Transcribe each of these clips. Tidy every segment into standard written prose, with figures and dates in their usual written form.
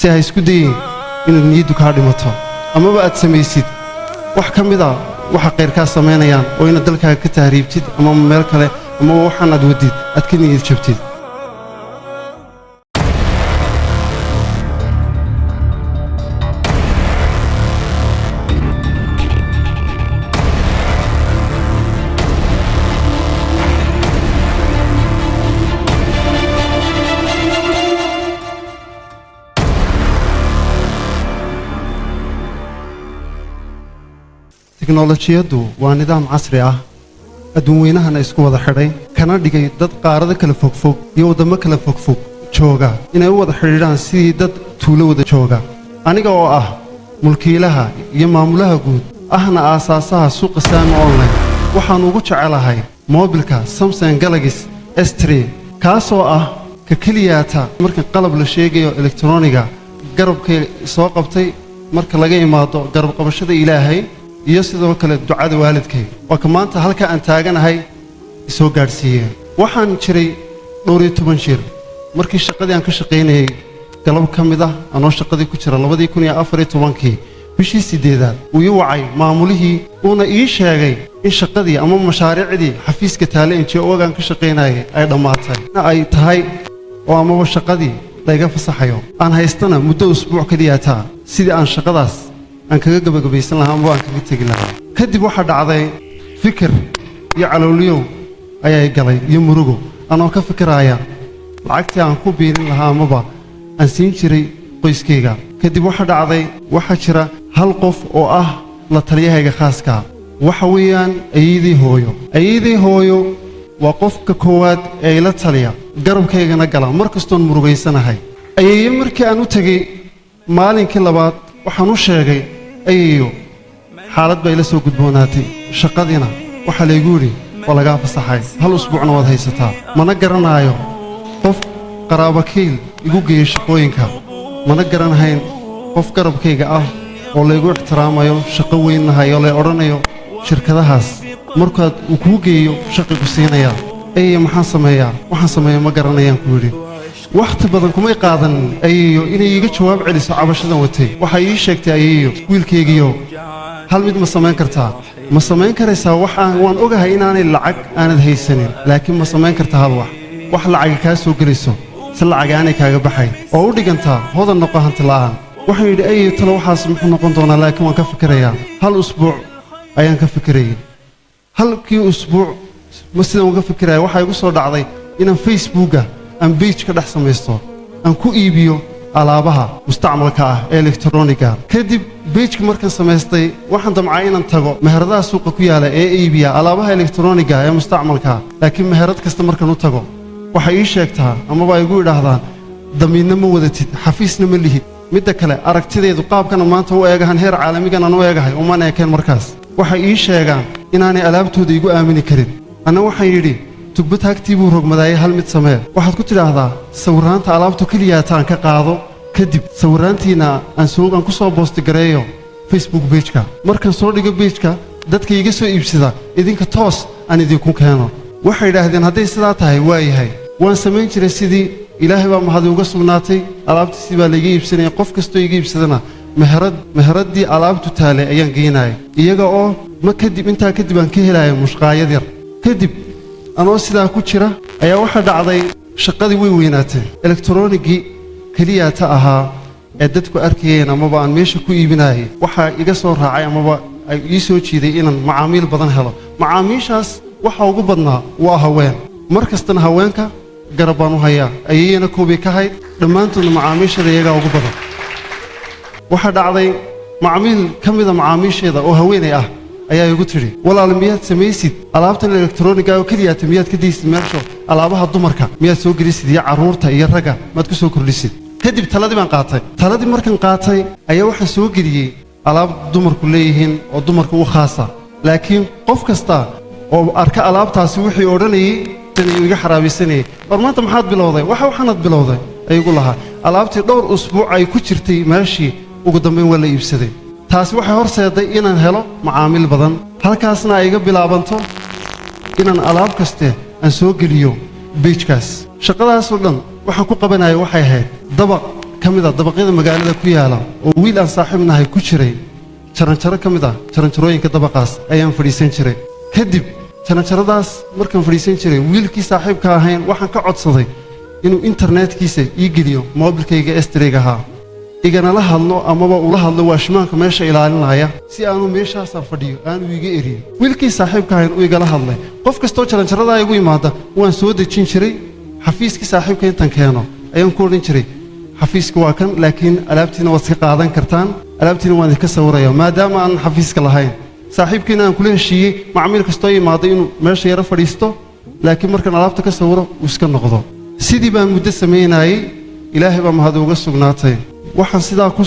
si ay isku dayin inaad niyaddu kaa dhimato amaba aad samaysid wax ka mid ah waxa qayrkaa samaynayaan oo inaad dalkaaga ka tahriibtid ama meel kale ama waxaan aad wadid aad ka niyad jabtid teknolojiyaddu waa nidaam casri ah adduun weynahana isku wada xidhay kana dhigay dad qaarada kala fogfog iyo waddamo kala fogfog jooga inay u wada xidhiidhaan sidii dad tuulo wada jooga aniga oo ah mulkiilaha iyo maamulaha guud ahna aasaasaha suuqa Saami online waxaan ugu jecelahay moobilka Samsung Galaxy S3 kaasoo ah ka kaliyaata marka qalab la sheegayo elektrooniga garabka soo qabtay marka laga imaado garab qabashada Ilaahay iyo sidoo kale ducada waalidkay waa maanta halka aan taaganahay soo gaarsiiyay waxaan jiray 12 jir markii shaqadii aan ka shaqeynayay galab kamid ah anoo shaqadii ku jira 2014 bishii 8 uu ii wacay maamulihii uuna ii sheegay in shaqadii ama mashaariicdii xafiiska taale NGO-gaan ka shaqeynayay ay dhamaatay ay tahay oo ama shaqadii laga fasaxayo aan haystana muddo usbuuc kaliya taa sidii aan shaqadaas aan kaga gabagabaysan lahaa ama aan kaga tagi lahaa kadib waxa dhacday fikir iyo calooliyo ayay galay iyo murugo anoo ka fikiraya lacagtii aan ku biirin lahaa amaba aan siin jiray qoyskayga kadib waxa dhacday waxa jira hal qof oo ah la taliyahayga khaaska waxa weeyaan ayeedii hooyo waa qofka koowaad ee ila taliya garabkaygana gala markastoon murugaysanahay ayeeyo markii aan u tagay maalinkii labaad waxaan u sheegay ayeeyo xaalad bay la soo gudboonaatay shaqadiina waxa la igu yiri waa laga fasaxay hal usbuucna wad haysataa mana garanaayo qof qaraabakiil igu geeyay shaqooyinka mana garanahayn qof garabkayga ah oo la igu ixtiraamayo shaqo weynahay oo la oranayo shirkadahaas markaad uu ku geeyo shaqo ku siinaya maxaan sameeyaa waxaan sameeyaa ma garanayaan ku yiri waqti badan kuma qaadan ayeeyo inay iga jawaab celiso cabashadan watay waxa ii sheegtay ayeeyo wiilkaygiyo hal mid ma sameyn kartaa ma sameyn karaysaa waan ogahay inaanay lacag aanad haysanin laakiin ma sameyn kartaa hal wax lacag ka soo geliso si lacag aanay kaaga baxay oo u dhigantaa hodan noqo hanti la'aan waxaan yidhi ayeeyo talo waxaas muxuu noqon doonaa laakiin waan ka fikirayaa hal usbuuc ayaan ka fikirayay halkii usbuuc ma sidaan uga fikiraya waxa igu soo dhacday inaan Facebooka aan page ka dhex samaysto aan ku iibiyo alaabaha mustacmalka ah ee elektrooniga kadib page markaan samaystay waxaan damcay inaan tago meheradaha suuqa ku yaala ee iibiya alaabaha elektrooniga ee mustacmalka laakiin meherad kasta markaan u tago waxa ii sheegtaa ama baa igu yiraahdaan damiinna ma wadatid xafiisna ma lihid midda kale aragtideedu qaabkan maanta u eegahan heer caalamigan aan u eegahay uma neekeen markaas waxa ii sheegaan inaanay alaabtooda igu aamini karin ana waxaan yidhi tugbad hagtii buu rogmadaayay hal mid samee waxaad ku tidhaahdaa sawiraanta alaabtu kaliya taan ka qaado kadib sawiraantiina aan ku soo boosti gareeyo Facebook page-ka markaan soo dhigo page-ka dadka iga soo iibsada idinka toos aan idinku keeno waxay yiraahdeen haday sidaa tahay waayahay waan sameyn jiray sidii ilaahay baa mahad uga sugnaatay alaabtiisii baa laga iibsanay qof kasto iga iibsadana meheradii alaabtu taale ayaan geenay iyaga oo ma kadib intaa kadib aan ka helayo mushqaayad yar kadib anoo sidaa ku jira ayaa waxa dhacday shaqadii way weynaatay elektroonigi kaliya ta ahaa ee dadku arkayeen amaba aan meesha ku iibinayay waxa iga soo raacay amaba ay ii soo jiiday inaan macaamiil badan helo macaamiishaas waxa ugu badnaa waa haween markastana haweenka garabaan u hayaa ayayna koobi ka hayd dhammaantoodna macaamiishada iyaga ugu badan waxa dhacday macaamiil kamida macaamiisheeda oo haweenay ah ayaa igu tiri walaal miyaad samaysid alaabtan elektrooniga oo kaliya miyaad ka diisid meesha alaabaha dumarka miyaad soo gelisid iyo caruurta iyo raga maad ku soo kordhisid kadib taladii baan qaatay taladii markaan qaatay ayaa waxa soo geliyay alaab dumarku leeyihiin oo dumarka u khaasa laakiin qof kasta oo arka alaabtaasi wixii oranayay tan iga xaraabisanay maanta maxaad bilowday waxaanad bilowday ayagu lahaa alaabtii dhowr usbuuc ay ku jirtay meeshii ugu dambeyn waa la iibsaday taasi waxay horseeday inaan helo macaamiil badan halkaasna ay iga bilaabanto inaan alaab kaste aan soo geliyo page-kaas shaqadaas oo dhan waxaan ku qabanayo waxay ahayd dabaq kamid ah dabaqyada magaalada ku yaala oo wiil aan saaxiibnahay ku jiray jaranjaro kamid ah jaranjarooyinka dabaqaas ayaan fadhiisan jiray kadib jaranjaradaas markaan fadhiisan jiray wiilkii saaxiibka ahayn waxaan ka codsaday inuu internetkiisa ii geliyo moobilkayga S3 ahaa igana la hadlo amaba ula hadlo waashmaanka meesha ilaalinaya si aanu meeshaas fadhiyo aanu iga eriyo wiilkii saaxiibka ahayn uu igala hadlay qof kasto jaranjarada igu yimaada waan soo dejin jiray xafiiskii saaxiibka intan keeno ayaan ku oran jiray xafiiska waa kan laakiin alaabtiina waad iska qaadan kartaan alaabtiina waan idinka sawiraya maadaama aan xafiiska lahayn saaxiibkiina aan kula heshiiyey macmiil kastoo yimaado inuu meesha yara fadhiisto laakiin markaan alaabta ka sawiro uu iska noqdo sidii baan muddo samaynayay ilaahay baa mahad uga sugnaatay waxaan sidaa ku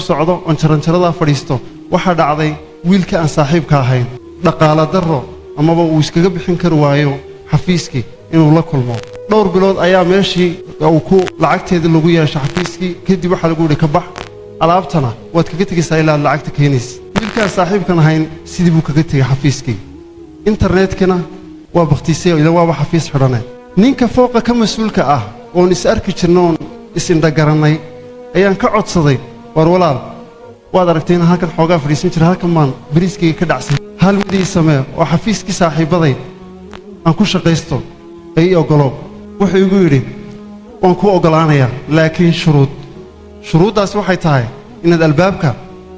socdo on jaranjaradaa fadhiisto waxaa dhacday wiilka aan saaxiibka ahayn dhaqaala darro amaba uu iskaga bixin kari waayo xafiiskii inuu la kulmo dhowr bilood ayaa meeshii uu ku lacagteedii lagu yeesho xafiiskii kadib waxaa lagu yidhi ka bax alaabtana waad kaga tegaysaa ilaa aad lacagta keenaysa wiilkaan saaxiibkan ahayn sidii buu kaga tegay xafiiskii internetkina waa bakhtiisay ila waaba xafiis xidhane ninka fooqa ka mas-uulka ah oon is arki jirno oon is-indhagarannay ayaan ka codsaday war walaal waad aragtay inaan halkan xoogaa fadhiisan jira halkan baan bariiskayga ka dhacsan hal midii samee oo xafiiskii saaxiibaday aan ku shaqaysto ay ii oggolow wuxuu igu yidhi waan kuu oggolaanayaa laakiin shuruuddaasi waxay tahay inaad albaabka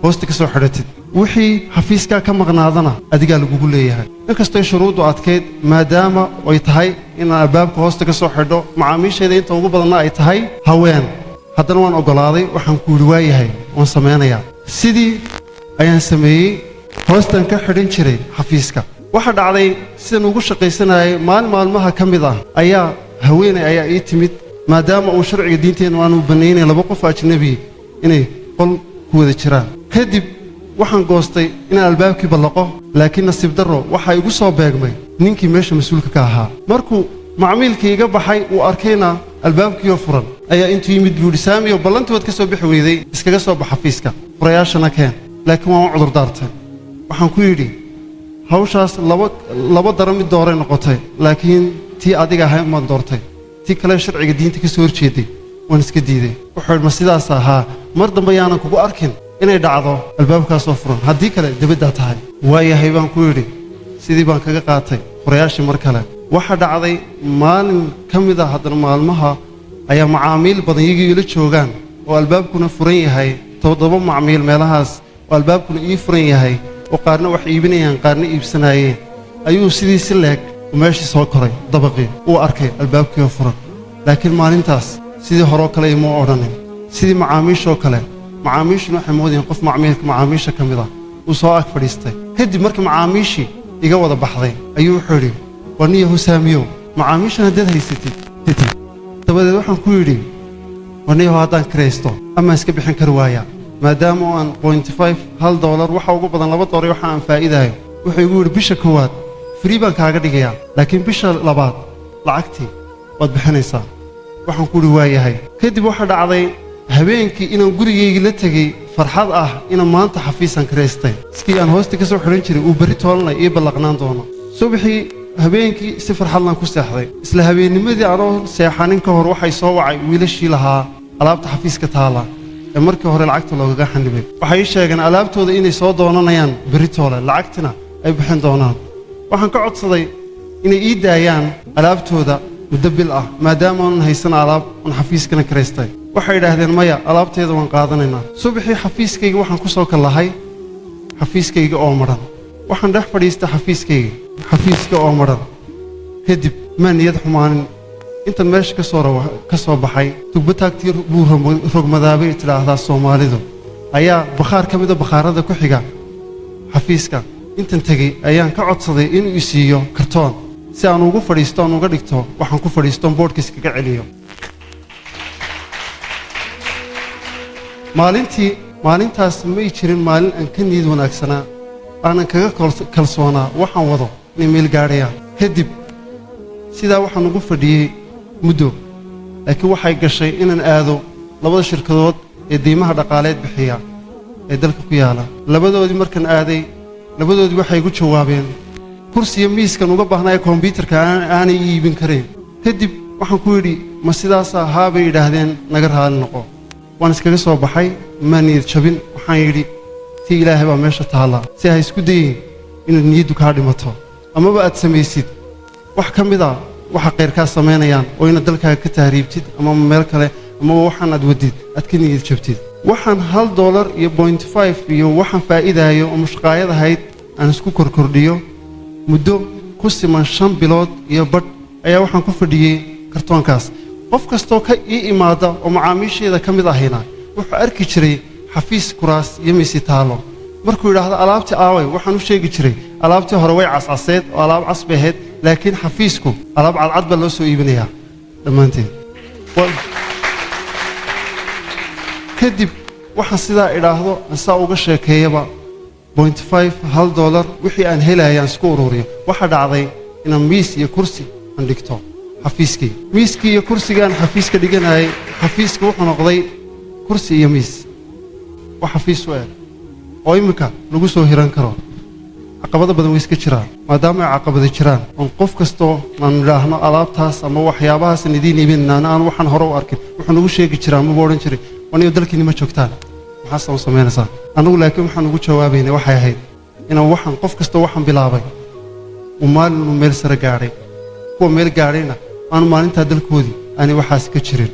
hoosta ka soo xidhatid wixii xafiiskaa ka maqnaadana adigaa lagugu leeyahay inkastoo shuruuddu adkayd maadaama ay tahay inaan albaabka hoosta ka soo xidho macaamiishayda inta ugu badanna ay tahay haween haddana waan oggolaaday waxaan ku yidhi waayahay waan samaynayaa sidii ayaan sameeyey hoostan ka xidhan jiray xafiiska waxa dhacday sidan ugu shaqaysanayay maalmaha ka mid ah ayaa haweeney ayaa ii timid maadaama uu sharciga diinteennu aanu bannaynay laba qof ajnabi inay qol ku wada jiraan kadib waxaan goostay inaan albaabkii ballaqo laakiin nasiib darro waxaa igu soo beegmay ninkii meesha mas-uulka ka ahaa markuu macmiilkii iga baxay uu arkayna albaabkiioo furan ayaa intuu yimid buu yidhi saamiyo ballantood ka soo bixi weyday iskaga soo bax xafiiska furayaashana keen laakiin waan u cudurdaartay waxaan ku yidhi hawshaas laba daro mid dooray noqotay laakiin tii adiga ahayn baan doortay tii kale sharciga diinta ka soo horjeeday waan iska diiday wuxuu yidhi ma sidaas ahaa mar dambe yaanan kugu arkin inay dhacdo albaabkaasoo furan haddii kale debaddaa tahay waayahay baan ku yidhi sidii baan kaga qaatay furayaashii mar kale waxaa dhacday maalin ka mid ah haddana maalmaha ayaa macaamiil badan iyagii ila joogaan oo albaabkuna furan yahay 7 macmiil meelahaas oo albaabkuna ii furan yahay oo qaarna wax iibinayaan qaarna iibsanayeen ayuu sidii si leeg meeshii soo koray dabaqii uu arkay albaabkii oo furan laakiin maalintaas sidii horoo kale ima odhanin sidii macaamiishoo kale macaamiishuna waxay moodayeen qof macaamiisha ka mid ah uu soo ag fadhiistay kadib markii macaamiishii iga wada baxday ayuu wuxuu yidhi war niyahow saamiyow macaamiishan haddaad haysatid dabadeed waxaan ku yidhi war niyahow haddaan kiraysto amaan iska bixin kari waayaa maadaama oo aan $0.5 waxa ugu badan $2 waxa aan faa'iidayo wuxuu igu yidhi bisha koowaad free baan kaaga dhigayaa laakiin bisha labaad lacagtii waad bixinaysaa waxaan ku yidhi waayahay kadib waxaa dhacday habeenkii inaan gurigaygii la tegey farxad ah inaan maanta xafiisaan kiraystay iskii aan hoosta ka soo xidhan jiray uu berri toolanay ii ballaqnaan doono subaxii habeenkii si farxadlaan ku seexday isla habeennimadii anoo seexanin ka hor waxay soo wacay wiilashii lahaa alaabta xafiiska taala ee markii hore lacagta loogaga xanibay waxay ii sheegeen alaabtooda inay soo doonanayaan berri toole lacagtina ay bixin doonaan waxaan ka codsaday inay ii daayaan alaabtooda muddo bil ah maadaama aanan haysan alaab aan xafiiskana kiraystay waxay yidhaahdeen maya alaabteeda waan qaadanaynaa subaxii xafiiskayga waxaan ku soo kallahay xafiiskayga oo madhan waxaan dhex fadhiistay xafiiska oo madhan kadib maa niyad xumaanin intan meesha ka soo baxay tugbataagtii buu rogmadaabay tidhaahdaa soomaalidu ayaa bakhaar ka mida bakhaarada ku xiga xafiiska intan tegey ayaan ka codsaday inuu isiiyo kartoon si aan ugu fadhiisto aan uga dhigto waxaan ku fadhiistoon boodhkiis kaga celiyo maalintaas may jirin maalin aan ka niyad wanaagsanaa aanan kaga kalsoonaa waxaan wado inay meel gaadhayaan kadib sidaa waxaan ugu fadhiyey muddo laakiin waxay gashay inaan aado 2 shirkadood ee deymaha dhaqaaleed bixiya ee dalka ku yaala labadoodii markaan aaday labadoodii waxay igu jawaabeen kursiga miiskan uga baahnaa kombiyuutarka aanay iibin karayn kadib waxaan ku yidhi ma sidaas ahaa bay yidhaahdeen naga raali noqo waan iskaga soo baxay ma niyad jabin waxaan yidhi tii ilaahay baa meesha taalla si ha isku dayin inaad niyaddu kaa dhimato amaba aad samaysid wax ka mid a waxa qayrkaa samaynayaan oo inaad dalkaaga ka tahriibtid ama meel kale amaba waxaan aad wadid aad ka niyad jabtid waxaan $1 iyo 0.5 iyo waxaan faa'iidaayo oo mushqaayad ahayd aan isku korkordhiyo muddo ku siman 5 bilood iyo badh ayaa waxaan ku fadhiyey kartoonkaas qof kastoo ka ii imaada oo macaamiisheeda ka mid ahayna wuxuu arki jiray xafiis kuraas iyo miisi taalo markuu yidhaahdo alaabtii aaway waxaan u sheegi jiray alaabtii hore way cascaseed oo alaab casbi ahayd laakiin xafiisku alaab cadcad baa loo soo iibinayaa dhammaanteed kadib waxaan sidaa idhaahdo ansaa uga sheekeeyaba 0.5 $1 wixii aan helayaan isku ururiyo waxaa dhacday inaan miis iyo kursi aan dhigto xafiiskii miiskii iyo kursigaan xafiiska dhiganayay xafiiska wuxuu noqday kursi iyo miis wax xafiis u eg oo imika lagu soo hiran karo caqabado badan way iska jiraan maadaama ay caqabado jiraan oon qof kastoo aan idhaahno alaabtaas ama waxyaabahaas idiin iibinayna aan waxaan hore u arkin wuxuu nagu sheegi jiraa maba odhan jiray waniyo dalkiini ma joogtaan maxaad u samaynaysaa anigu laakiin waxaan ugu jawaabaynay waxay ahayd inaan waxaan qof kastoo waxaan bilaabay uu maalin meel sare gaadhay kuwa meel gaadhayna aanu maalintaa dalkoodii aanay waxaas ka jirin